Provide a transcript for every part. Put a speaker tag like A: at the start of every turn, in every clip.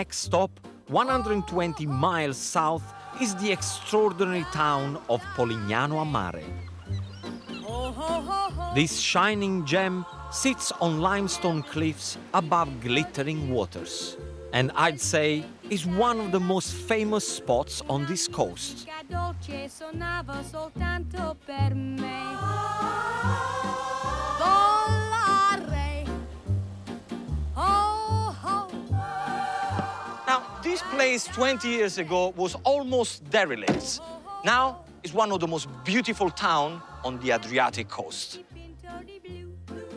A: Next stop, 120 miles south, is the extraordinary town of Polignano a Mare. This shining gem sits on limestone cliffs above glittering waters, and I'd say is one of the most famous spots on this coast. Now, this place 20 years ago was almost derelict. Now, it's one of the most beautiful towns on the Adriatic coast.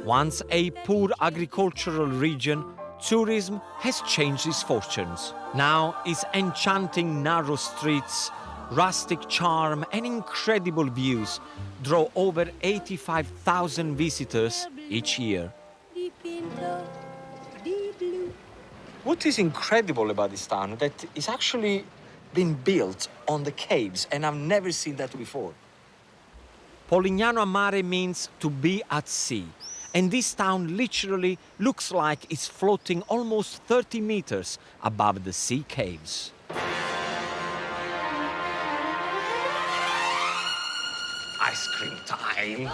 A: Once a poor agricultural region, tourism has changed its fortunes. Now, its enchanting narrow streets, rustic charm and incredible views draw over 85,000 visitors each year. What is incredible about this town is that it's actually been built on the caves, and I've never seen that before. Polignano a Mare means to be at sea, and this town literally looks like it's floating almost 30 meters above the sea caves. Ice cream time!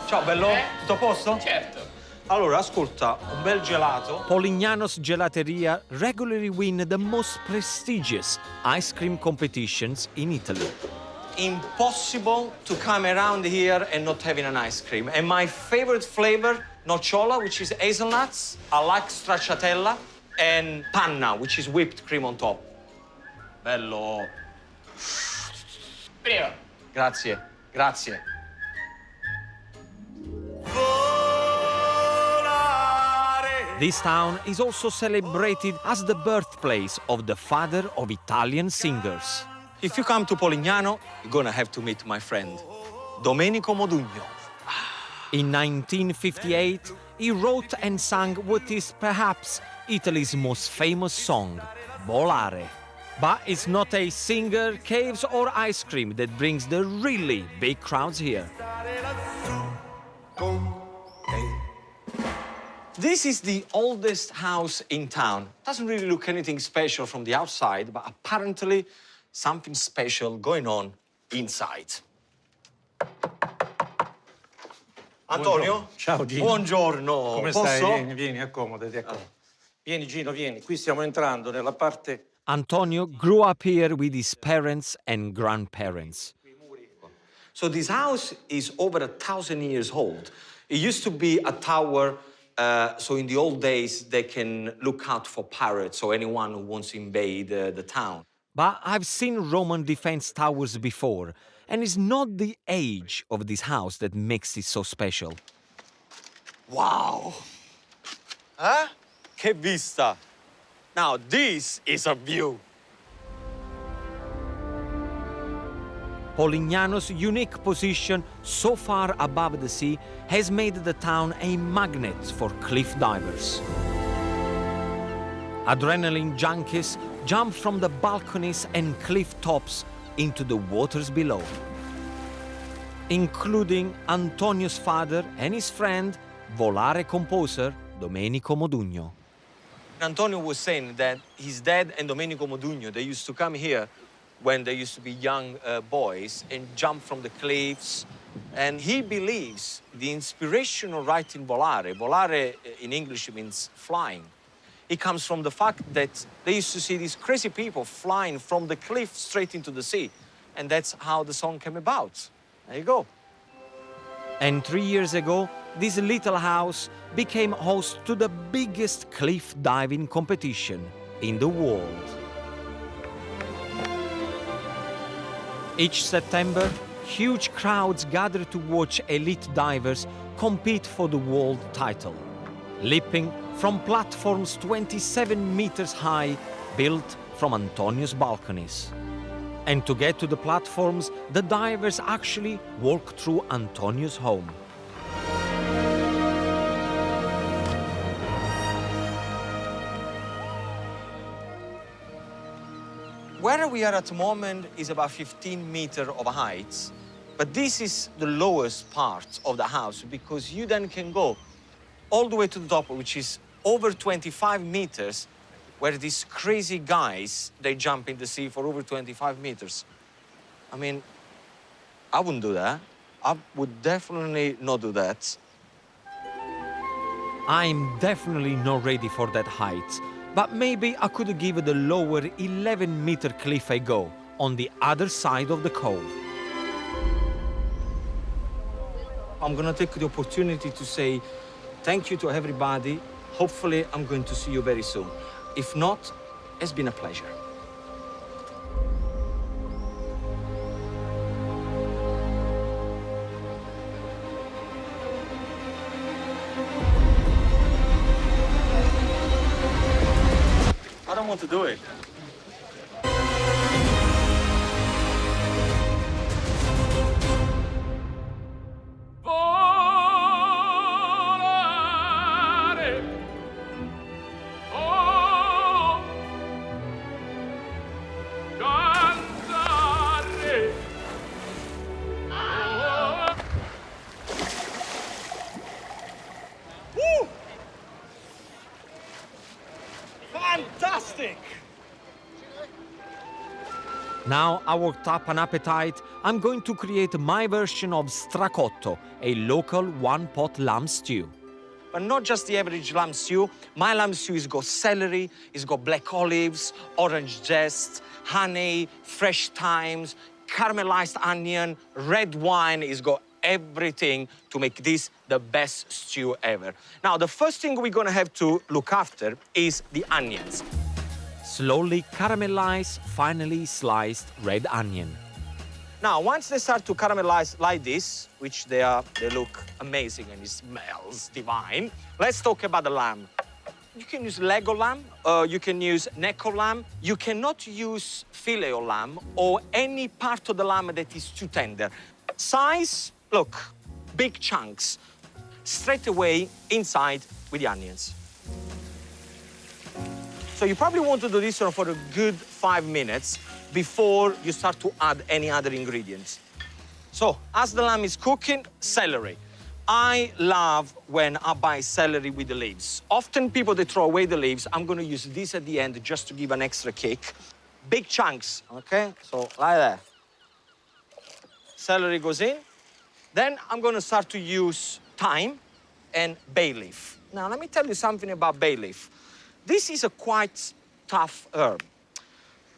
A: Ciao bello, tutto a posto?
B: Certo.
A: Allora, ascolta, un bel gelato. Polignano's Gelateria regularly win the most prestigious ice cream competitions in Italy. Impossible to come around here and not having an ice cream. And my favorite flavor, nocciola, which is hazelnuts. I like stracciatella. And panna, which is whipped cream on top. Bello.
B: Prego.
A: Grazie, grazie. This town is also celebrated as the birthplace of the father of Italian singers. If you come to Polignano, you're gonna have to meet my friend, Domenico Modugno. In 1958, he wrote and sang what is perhaps Italy's most famous song, Volare. But it's not a singer, caves or ice cream that brings the really big crowds here. This is the oldest house in town. Doesn't really look anything special from the outside, but apparently something special going on inside. Antonio?
C: Ciao Gino.
A: Buongiorno.
C: Come
A: Posso?
C: stai? Vieni, accomodati, accomodati. Vieni Gino, vieni. Qui stiamo entrando nella parte...
A: Antonio grew up here with his parents and grandparents. So this house is over 1,000 years old. It used to be a tower, so in the old days they can look out for pirates or anyone who wants to invade the town. But I've seen Roman defense towers before, and it's not the age of this house that makes it so special. Wow! Huh? Che vista! Now this is a view! Polignano's unique position so far above the sea has made the town a magnet for cliff divers. Adrenaline junkies jump from the balconies and cliff tops into the waters below, including Antonio's father and his friend, Volare composer Domenico Modugno. Antonio was saying that his dad and Domenico Modugno, they used to come here when they used to be young boys and jump from the cliffs. And he believes the inspiration of writing Volare, Volare in English means flying, it comes from the fact that they used to see these crazy people flying from the cliff straight into the sea. And that's how the song came about. There you go. And 3 years ago, this little house became host to the biggest cliff diving competition in the world. Each September, huge crowds gather to watch elite divers compete for the world title, leaping from platforms 27 meters high, built from Antonio's balconies. And to get to the platforms, the divers actually walk through Antonio's home. Where we are at the moment is about 15 meters of height, but this is the lowest part of the house because you then can go all the way to the top, which is over 25 meters, where these crazy guys, they jump in the sea for over 25 meters. I mean, I wouldn't do that. I would definitely not do that.
B: I'm definitely not ready for that height, but maybe I could give the lower 11-meter cliff a go, on the other side of the cove.
A: I'm gonna take the opportunity to say thank you to everybody. Hopefully, I'm going to see you very soon. If not, it's been a pleasure. I don't want to do it. Fantastic!
B: Now I worked up an appetite, I'm going to create my version of stracotto, a local one-pot lamb stew.
A: But not just the average lamb stew. My lamb stew has got celery, it's got black olives, orange zest, honey, fresh thymes, caramelized onion, red wine. It's got everything to make this the best stew ever. Now, the first thing we're gonna have to look after is the onions.
B: Slowly caramelize finely sliced red onion.
A: Now, once they start to caramelize like this, which they look amazing and it smells divine, let's talk about the lamb. You can use leg of lamb, you can use neck of lamb. You cannot use fillet of lamb or any part of the lamb that is too tender. Size, look, big chunks, straight away inside with the onions. So you probably want to do this one for a good 5 minutes before you start to add any other ingredients. So, as the lamb is cooking, celery. I love when I buy celery with the leaves. Often people, they throw away the leaves. I'm gonna use this at the end just to give an extra kick. Big chunks, okay? So, like that. Celery goes in. Then I'm gonna start to use thyme and bay leaf. Now, let me tell you something about bay leaf. This is a quite tough herb.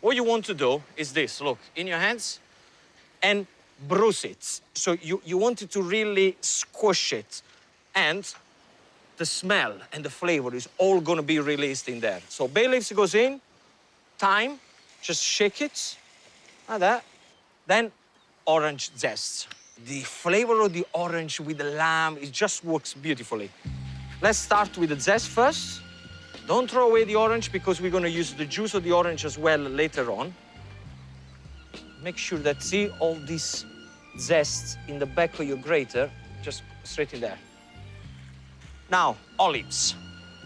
A: What you want to do is this, look, in your hands, and bruise it. So you want it to really squish it. And the smell and the flavor is all gonna be released in there. So bay leaves goes in, thyme, just shake it, like that. Then orange zest. The flavor of the orange with the lamb, it just works beautifully. Let's start with the zest first. Don't throw away the orange because we're gonna use the juice of the orange as well later on. Make sure that, see all this zest in the back of your grater, just straight in there. Now, olives.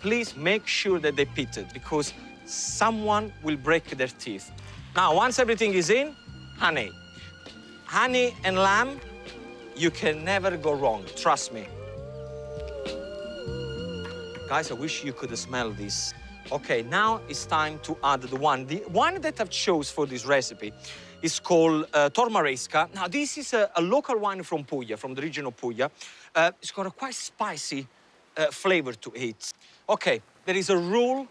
A: Please make sure that they're pitted because someone will break their teeth. Now, once everything is in, honey. Honey and lamb, you can never go wrong, trust me. Guys, I wish you could smell this. Okay, now it's time to add the one. The one that I've chose for this recipe is called Tormaresca. Now, this is a local wine from Puglia, from the region of Puglia. It's got a quite spicy flavor to it. Okay, there is a rule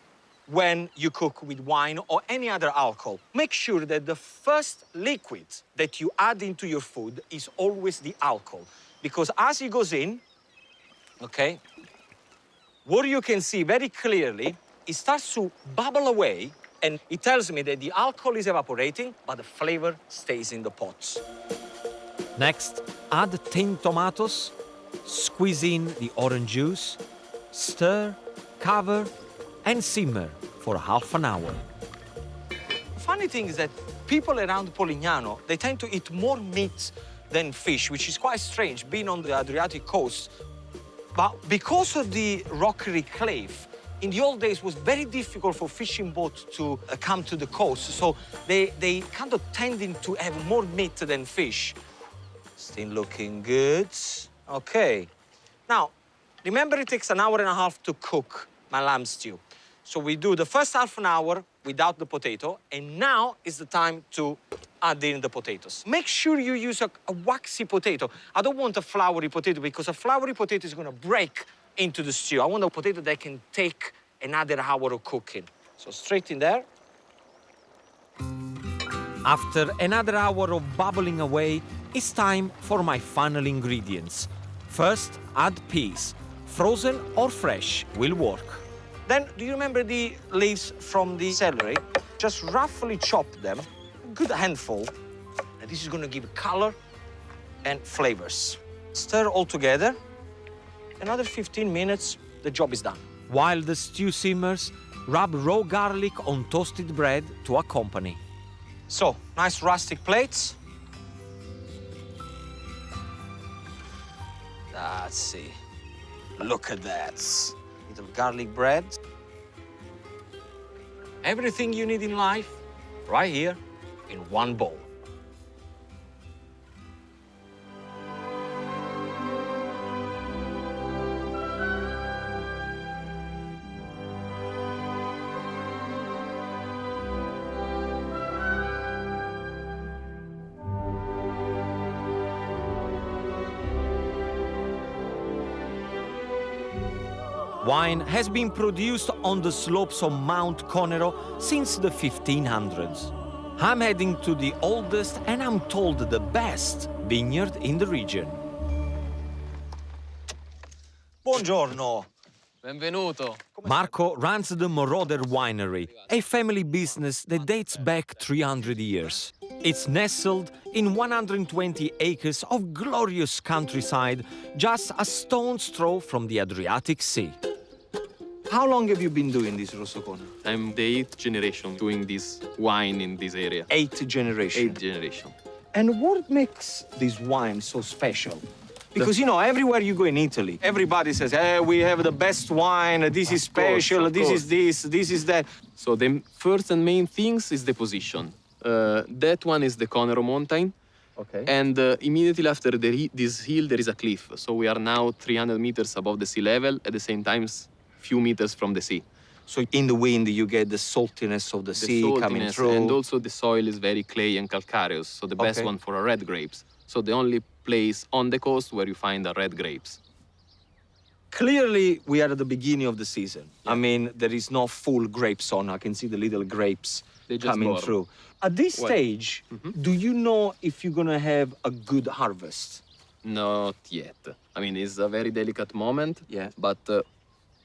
A: when you cook with wine or any other alcohol. Make sure that the first liquid that you add into your food is always the alcohol. Because as it goes in, okay, what you can see very clearly, it starts to bubble away, and it tells me that the alcohol is evaporating, but the flavor stays in the pots.
B: Next, add tinned tomatoes, squeeze in the orange juice, stir, cover, and simmer for half an hour.
A: Funny thing is that people around Polignano, they tend to eat more meat than fish, which is quite strange, being on the Adriatic coast. But because of the rockery cliff, in the old days, it was very difficult for fishing boats to come to the coast. So they kind of tending to have more meat than fish. Still looking good. Okay. Now, remember it takes an hour and a half to cook my lamb stew. So we do the first half an hour without the potato, and now is the time to add in the potatoes. Make sure you use a waxy potato. I don't want a floury potato because a floury potato is gonna break into the stew. I want a potato that can take another hour of cooking. So straight in there.
B: After another hour of bubbling away, it's time for my final ingredients. First, add peas. Frozen or fresh will work.
A: Then, do you remember the leaves from the celery? Just roughly chop them, a good handful. And this is gonna give color and flavors. Stir all together. Another 15 minutes, the job is done.
B: While the stew simmers, rub raw garlic on toasted bread to accompany.
A: So, nice rustic plates. That's it. Look at that. Little garlic bread. Everything you need in life, right here, in one bowl.
B: Wine has been produced on the slopes of Mount Conero since the 1500s. I'm heading to the oldest and I'm told the best vineyard in the region.
A: Buongiorno.
D: Benvenuto.
B: Marco runs the Moroder Winery, a family business that dates back 300 years. It's nestled in 120 acres of glorious countryside, just a stone's throw from the Adriatic Sea.
A: How long have you been doing this, Rossocona?
D: I'm the 8th generation doing this wine in this area.
A: 8th generation.
D: 8th generation.
A: And what makes this wine so special? Because, you know, everywhere you go in Italy, everybody says, hey, we have the best wine, this is special,
D: of
A: this
D: course.
A: is this, this is that.
D: So the first and main things is the position. That one is the Conero mountain.
A: Okay.
D: And immediately after this hill, there is a cliff. So we are now 300 meters above the sea level, at the same time, few meters from the sea.
A: So in the wind, you get the saltiness of the sea coming
D: saltiness,
A: through.
D: and also the soil is very clay and calcareous, so the best
A: Okay.
D: one for red grapes. So the only place on the coast where you find the red grapes.
A: Clearly, we are at the beginning of the season. I mean, there is no full grapes on. I can see the little grapes
D: They just
A: coming
D: born.
A: through. At this
D: Well,
A: stage, do you know if you're gonna have a good harvest?
D: Not yet. I mean, it's a very delicate moment,
A: Yeah.
D: but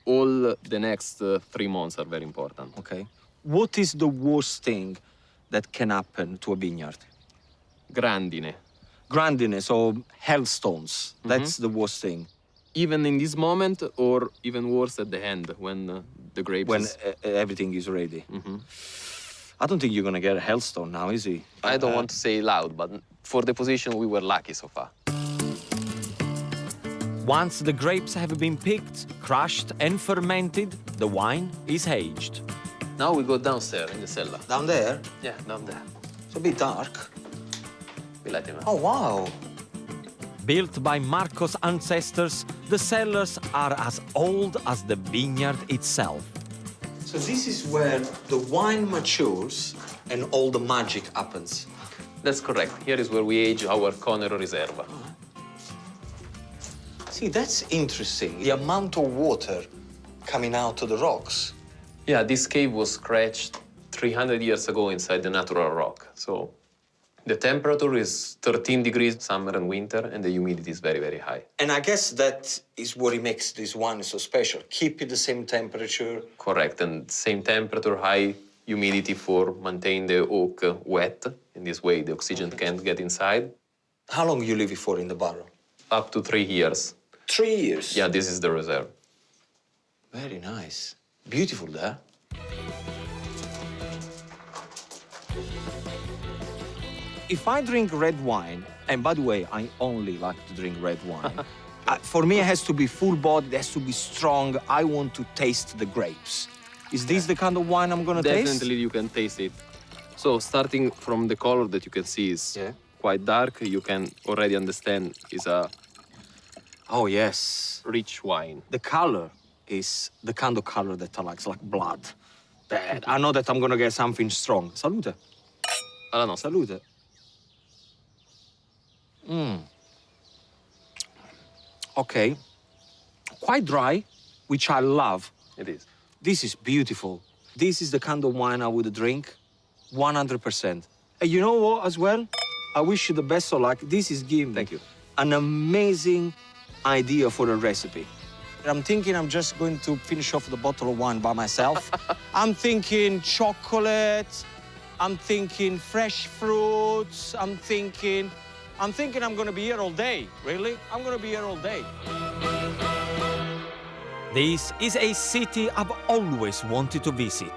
D: all the next 3 months are very important.
A: Okay. What is the worst thing that can happen to a vineyard?
D: Grandine.
A: Grandiness or hailstones. That's the worst thing.
D: Even in this moment, or even worse at the end, when the grapes
A: When
D: is...
A: everything is ready. I don't think you're gonna get a hailstone now, is he?
D: I don't want to say loud, but for the position, we were lucky so far.
B: Once the grapes have been picked, crushed and fermented, the wine is aged.
D: Now we go downstairs in the cellar.
A: Down there?
D: Yeah, down there.
A: It's a bit dark.
D: We let him out.
A: Oh, wow.
B: Built by Marco's ancestors, the cellars are as old as the vineyard itself.
A: So this is where the wine matures and all the magic happens.
D: That's correct. Here is where we age our Conero Reserva.
A: See, that's interesting. The amount of water coming out of the rocks.
D: Yeah, this cave was scratched 300 years ago inside the natural rock. So the temperature is 13 degrees summer and winter, and the humidity is very, very high.
A: And I guess that is what makes this wine so special. Keep it the same temperature.
D: Correct, and same temperature, high humidity for maintain the oak wet. In this way, the oxygen can't get inside.
A: How long you leave it for in the barrel?
D: Up to 3 years.
A: 3 years.
D: Yeah, this is the reserve.
A: Very nice. Beautiful there. If I drink red wine, and by the way, I only like to drink red wine, for me it has to be full-bodied, it has to be strong. I want to taste the grapes. Is this the kind of wine I'm gonna taste?
D: Definitely you can taste it. So starting from the color that you can see is quite dark, you can already understand is a
A: Oh, yes.
D: rich wine.
A: The color. is the kind of color that I like blood. Bad. I know that I'm gonna get something strong. Salute.
D: Alla nostra.
A: Salute. Okay. Quite dry, which I love.
D: It is.
A: This is beautiful. This is the kind of wine I would drink 100%. And you know what, as well? I wish you the best of luck. This is giving me
D: Thank you.
A: an amazing idea for a recipe. I'm thinking I'm just going to finish off the bottle of wine by myself. I'm thinking chocolate. I'm thinking fresh fruits. I'm thinking I'm gonna be here all day. Really? I'm gonna be here all day.
B: This is a city I've always wanted to visit,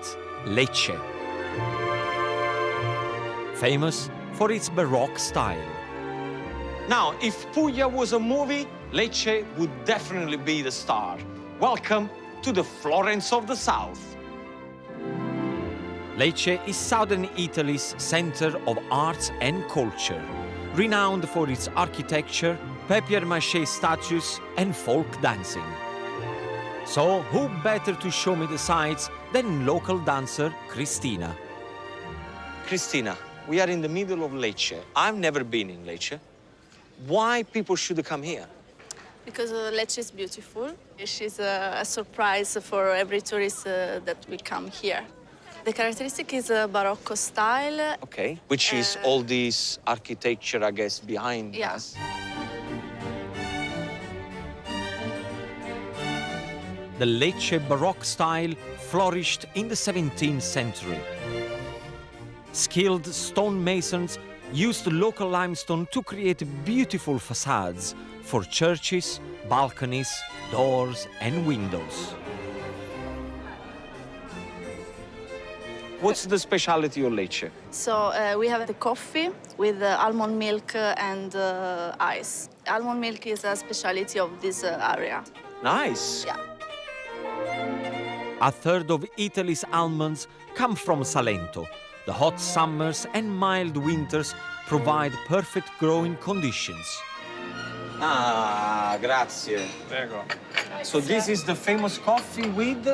B: Lecce. Famous for its Baroque style.
A: Now, if Puglia was a movie, Lecce would definitely be the star. Welcome to the Florence of the South.
B: Lecce is southern Italy's center of arts and culture, renowned for its architecture, paper-mâché statues, and folk dancing. So, who better to show me the sights than local dancer Cristina?
A: Cristina, we are in the middle of Lecce. I've never been in Lecce. Why people should come here?
E: Because Lecce is beautiful. She's a surprise for every tourist that will come here. The characteristic is a Baroque style.
A: Okay. Which is all this architecture, I guess, behind
E: Yeah.
A: us.
B: The Lecce Baroque style flourished in the 17th century. Skilled stonemasons used local limestone to create beautiful facades for churches, balconies, doors, and windows.
A: What's the specialty of Lecce?
E: So we have the coffee with almond milk and ice. Almond milk is a specialty of this area.
A: Nice.
E: Yeah.
B: A third of Italy's almonds come from Salento. The hot summers and mild winters provide perfect growing conditions.
A: Ah, grazie.
C: Prego.
A: So this is the famous coffee with?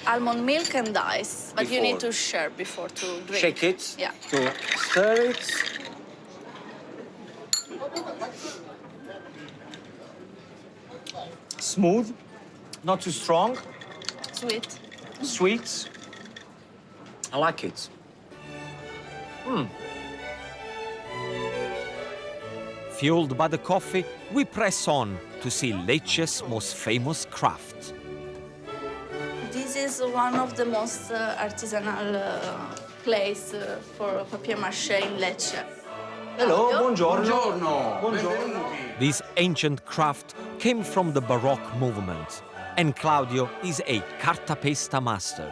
E: Almond milk and ice, but you need
A: Before.
E: to share before to drink.
A: Shake it.
E: Yeah.
A: To stir it. Smooth, not too strong,
E: Sweet.
A: sweet. I like it.
B: Fueled by the coffee, we press on to see Lecce's most famous craft.
E: This is one of the most artisanal place for papier-mâché in Lecce.
A: Hello, buongiorno.
C: Buongiorno.
A: Buongiorno.
B: This ancient craft came from the Baroque movement, and Claudio is a cartapesta master.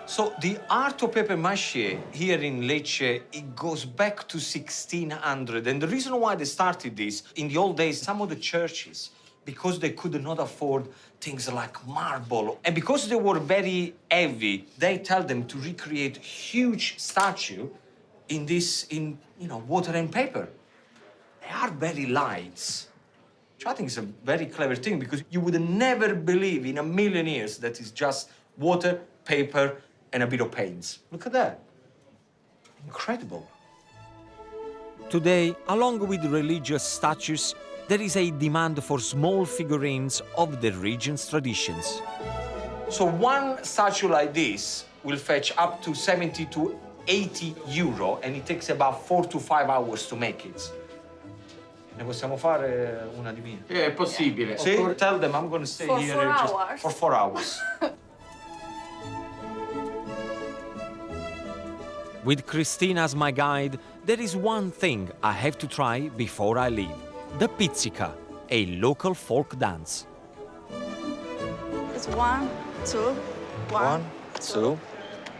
A: So the art of paper-mâché here in Lecce, it goes back to 1600. And the reason why they started this, in the old days, some of the churches, because they could not afford things like marble, and because they were very heavy, they tell them to recreate huge statue in water and paper. They are very light. Which I think is a very clever thing, because you would never believe in a million years that it's just water, paper, and a bit of paint. Look at that. Incredible.
B: Today, along with religious statues, there is a demand for small figurines of the region's traditions.
A: So one statue like this will fetch up to 70 to 80 euro, and it takes about 4 to 5 hours to make it. Ne possiamo fare una di mia?
C: È possibile.
A: See, tell them I'm going to stay
E: For
A: here
E: 4
A: just
E: hours?
A: for 4 hours.
B: With Cristina as my guide, there is one thing I have to try before I leave: the Pizzica, a local folk dance.
E: It's 1, 2, 1,
A: 2.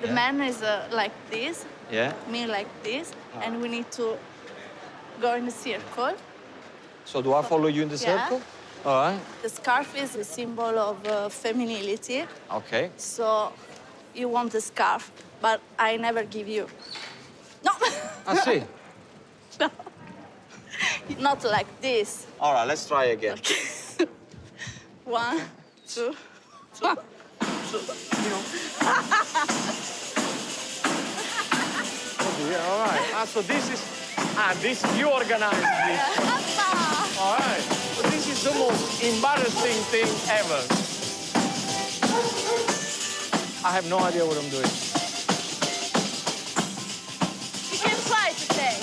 E: The man is like this,
A: Yeah.
E: me like this, and we need to go in a circle.
A: So do I follow you in the
E: Yeah.
A: circle? All right.
E: The scarf is a symbol of femininity,
A: Okay.
E: so you want the scarf, but I never give you. No,
A: I see.
E: no, not like this.
A: All right, let's try again.
E: 1, 2,
C: Yeah, all right. So this is, you organize this. All right. So this is the most embarrassing thing ever. I have no idea what I'm doing.
E: You can try today.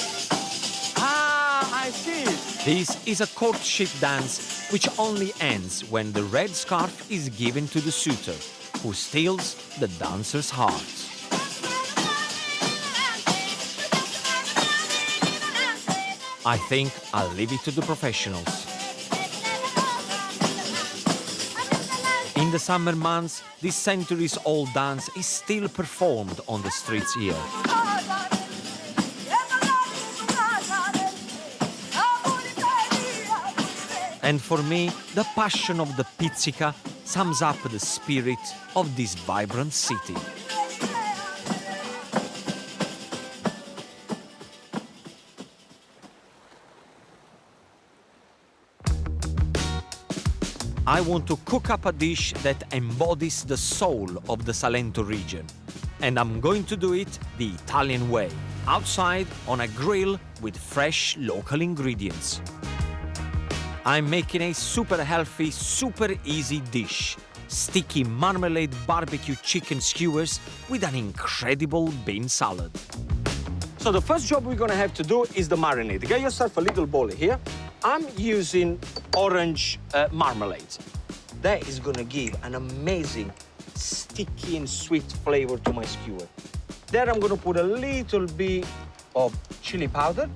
C: Ah, I see.
B: This is a courtship dance which only ends when the red scarf is given to the suitor, who steals the dancer's heart. I think I'll leave it to the professionals. In the summer months, this centuries-old dance is still performed on the streets here. And for me, the passion of the Pizzica sums up the spirit of this vibrant city. I want to cook up a dish that embodies the soul of the Salento region. And I'm going to do it the Italian way, outside on a grill with fresh local ingredients. I'm making a super healthy, super easy dish. Sticky marmalade barbecue chicken skewers with an incredible bean salad.
A: So the first job we're gonna have to do is the marinade. Get yourself a little bowl here. I'm using orange marmalade. That is gonna give an amazing sticky and sweet flavor to my skewer. There I'm gonna put a little bit of chili powder,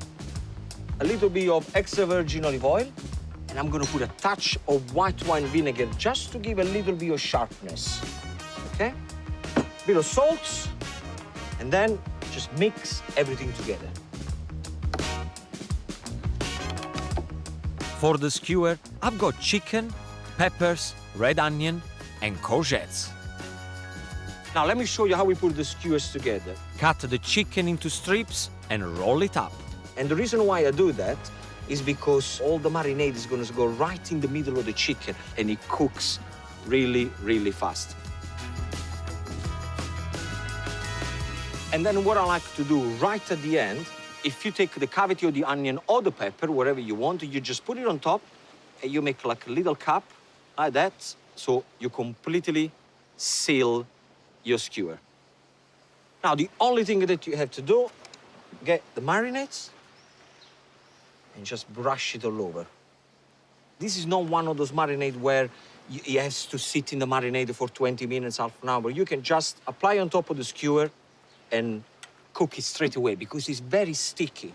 A: a little bit of extra virgin olive oil, and I'm gonna put a touch of white wine vinegar just to give a little bit of sharpness, okay? A bit of salt, and then just mix everything together.
B: For the skewer, I've got chicken, peppers, red onion, and courgettes.
A: Now let me show you how we put the skewers together.
B: Cut the chicken into strips and roll it up.
A: And the reason why I do that is because all the marinade is going to go right in the middle of the chicken and it cooks really, really fast. And then what I like to do right at the end, if you take the cavity of the onion or the pepper, whatever you want, you just put it on top and you make like a little cup like that, so you completely seal your skewer. Now, the only thing that you have to do, get the marinades and just brush it all over. This is not one of those marinades where it has to sit in the marinade for 20 minutes, half an hour. You can just apply on top of the skewer and cook it straight away because it's very sticky.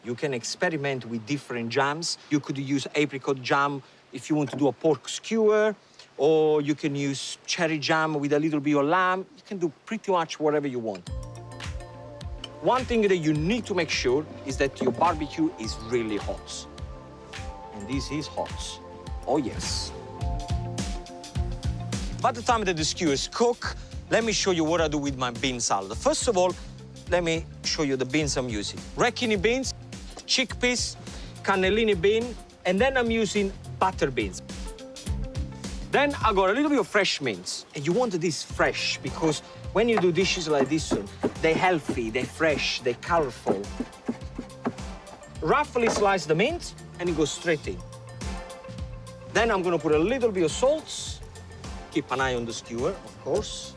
A: You can experiment with different jams. You could use apricot jam if you want to do a pork skewer, or you can use cherry jam with a little bit of lamb. You can do pretty much whatever you want. One thing that you need to make sure is that your barbecue is really hot. And this is hot. Oh, yes. By the time that the skewers cook, let me show you what I do with my bean salad. First of all, let me show you the beans I'm using. Zucchini beans, chickpeas, cannellini bean, and then I'm using butter beans. Then I got a little bit of fresh mint. And you want this fresh because when you do dishes like this one, they're healthy, they're fresh, they're colorful. Roughly slice the mint and it goes straight in. Then I'm gonna put a little bit of salt. Keep an eye on the skewer, of course.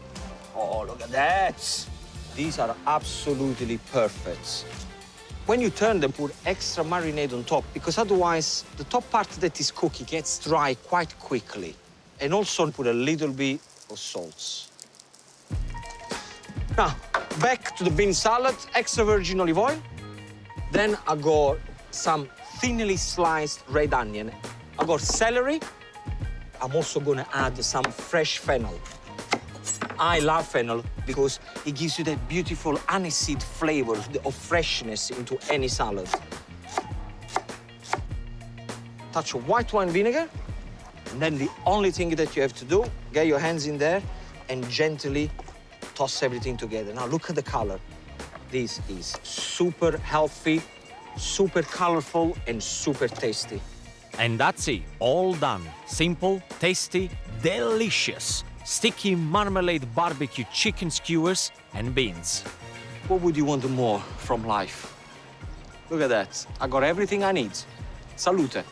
A: Oh, look at that. These are absolutely perfect. When you turn them, put extra marinade on top because otherwise the top part that is cooking gets dry quite quickly. And also put a little bit of salt. Now, back to the bean salad, extra virgin olive oil. Then I got some thinly sliced red onion. I got celery. I'm also gonna add some fresh fennel. I love fennel because it gives you that beautiful aniseed flavor of freshness into any salad. Touch of white wine vinegar. And then the only thing that you have to do, get your hands in there and gently toss everything together. Now look at the color. This is super healthy, super colorful, and super tasty.
B: And that's it, all done. Simple, tasty, delicious. sticky marmalade barbecue chicken skewers and beans.
A: What would you want more from life? Look at that. I got everything I need. Salute.